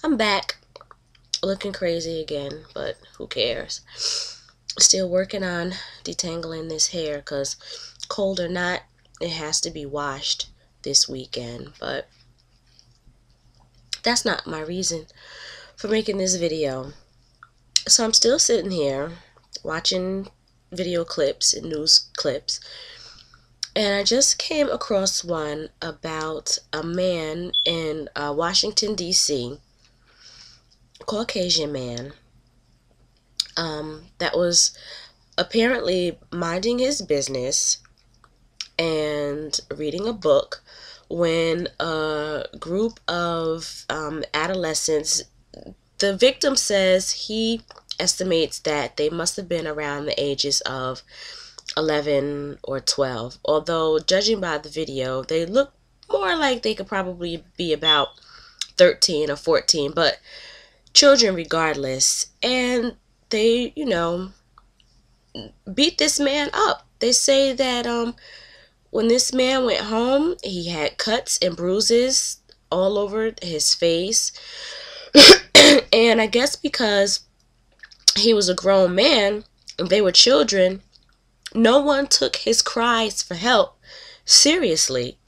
I'm back, looking crazy again, but who cares? Still working on detangling this hair, because cold or not, it has to be washed this weekend. But that's not my reason for making this video. So I'm still sitting here watching video clips and news clips, and I just came across one about a man in Washington D.C., Caucasian man, that was apparently minding his business and reading a book when a group of adolescents, the victim says he estimates that they must have been around the ages of 11 or 12, although judging by the video they look more like they could probably be about 13 or 14, but children regardless. And they, beat this man up. They say that when this man went home, he had cuts and bruises all over his face. And I guess because he was a grown man and they were children, no one took his cries for help seriously.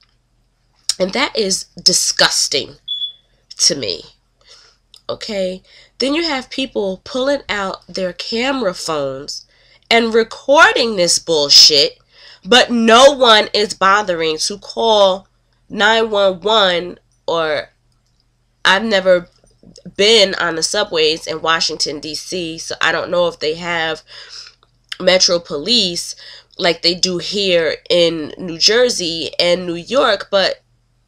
And that is disgusting to me. Okay? Then you have people pulling out their camera phones and recording this bullshit, but no one is bothering to call 911. Or I've never been on the subways in Washington D.C., so I don't know if they have Metro Police like they do here in New Jersey and New York, but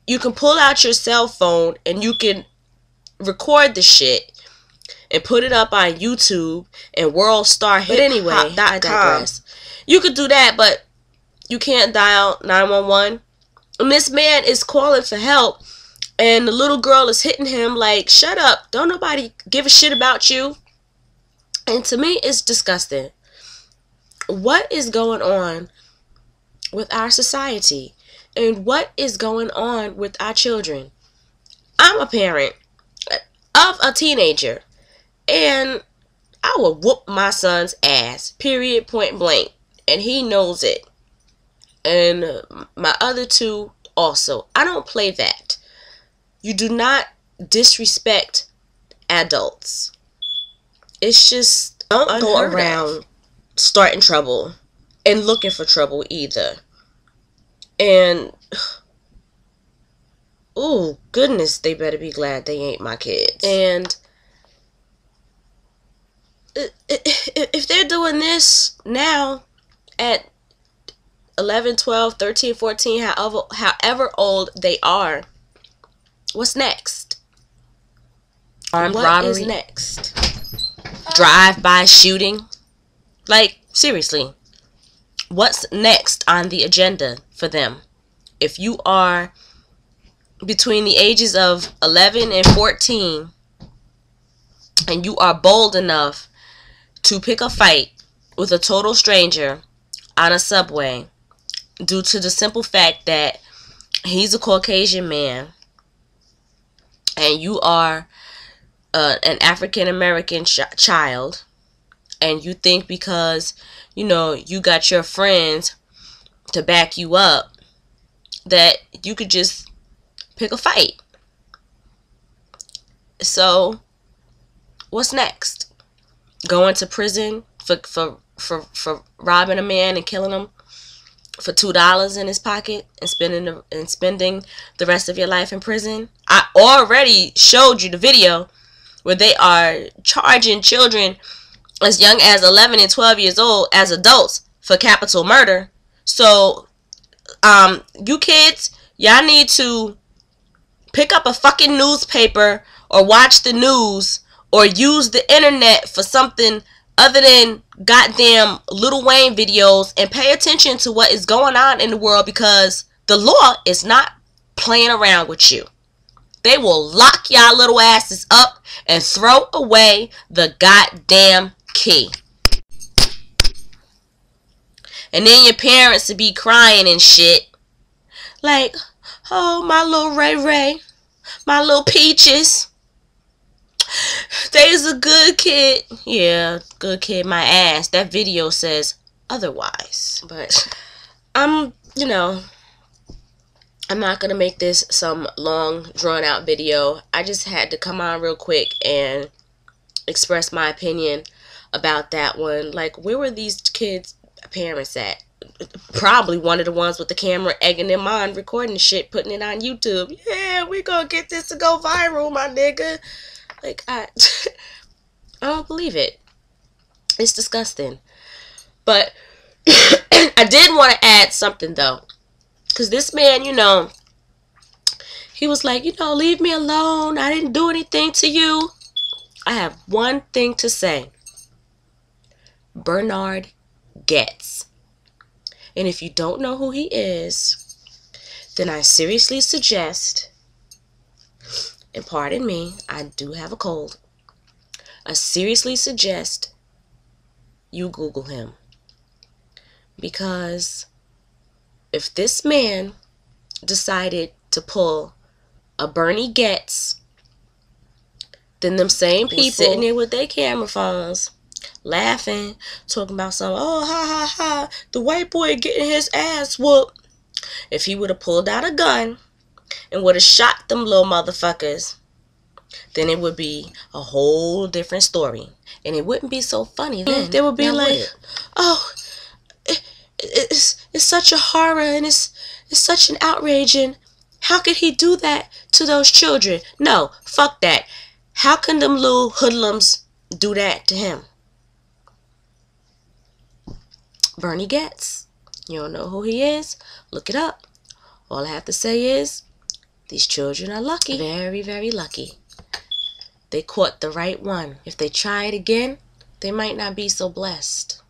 you can pull out your cell phone and you can record the shit and put it up on YouTube and World Star Hip. But anyway, I digress. You could do that, but you can't dial 911. And this man is calling for help, and the little girl is hitting him like, shut up, don't nobody give a shit about you. And to me, it's disgusting. What is going on with our society? And what is going on with our children? I'm a parent of a teenager, and I will whoop my son's ass, period, point blank. And he knows it. And my other two also. I don't play that. You do not disrespect adults. It's just, don't go around starting trouble and looking for trouble either. And oh goodness, they better be glad they ain't my kids. And if they're doing this now at 11, 12, 13, 14, however old they are, what's next? Armed robbery? What is next? Drive-by shooting? Like, seriously, what's next on the agenda for them? If you are between the ages of 11 and 14 and you are bold enough to pick a fight with a total stranger on a subway due to the simple fact that he's a Caucasian man and you are an African American child, and you think because you got your friends to back you up that you could just pick a fight. So what's next? Going to prison for robbing a man and killing him for $2 in his pocket and spending the rest of your life in prison? I already showed you the video where they are charging children as young as 11 and 12 years old as adults for capital murder. So you kids, y'all need to pick up a fucking newspaper or watch the news or use the internet for something other than goddamn Lil Wayne videos, and pay attention to what is going on in the world, because the law is not playing around with you. They will lock y'all little asses up and throw away the goddamn key. And then your parents will be crying and shit like, oh, my little Ray Ray, my little Peaches. They's a good kid. Yeah, good kid, my ass. That video says otherwise. But you know, I'm not going to make this some long, drawn-out video. I just had to come on real quick and express my opinion about that one. Like, where were these kids' parents at? Probably one of the ones with the camera egging them on, recording shit, putting it on YouTube. Yeah, we gonna get this to go viral, my nigga. Like, I don't believe it. It's disgusting. But I did want to add something, though. Because this man, you know, he was like, you know, leave me alone. I didn't do anything to you. I have one thing to say. Bernard Goetz. And if you don't know who he is, then I seriously suggest, and pardon me, I do have a cold. I seriously suggest you Google him. Because if this man decided to pull a Bernie Goetz, then them same people sitting there with their camera phones, laughing, talking about some, oh, ha, ha, ha, the white boy getting his ass whooped. If he would have pulled out a gun and would have shot them little motherfuckers, then it would be a whole different story. And it wouldn't be so funny then. They would be like, oh, it's such a horror and it's such an outrage, and how could he do that to those children? No, fuck that. How can them little hoodlums do that to him? Bernie Goetz. You don't know who he is? Look it up. All I have to say is, these children are lucky. Very, very lucky. They caught the right one. If they try it again, they might not be so blessed.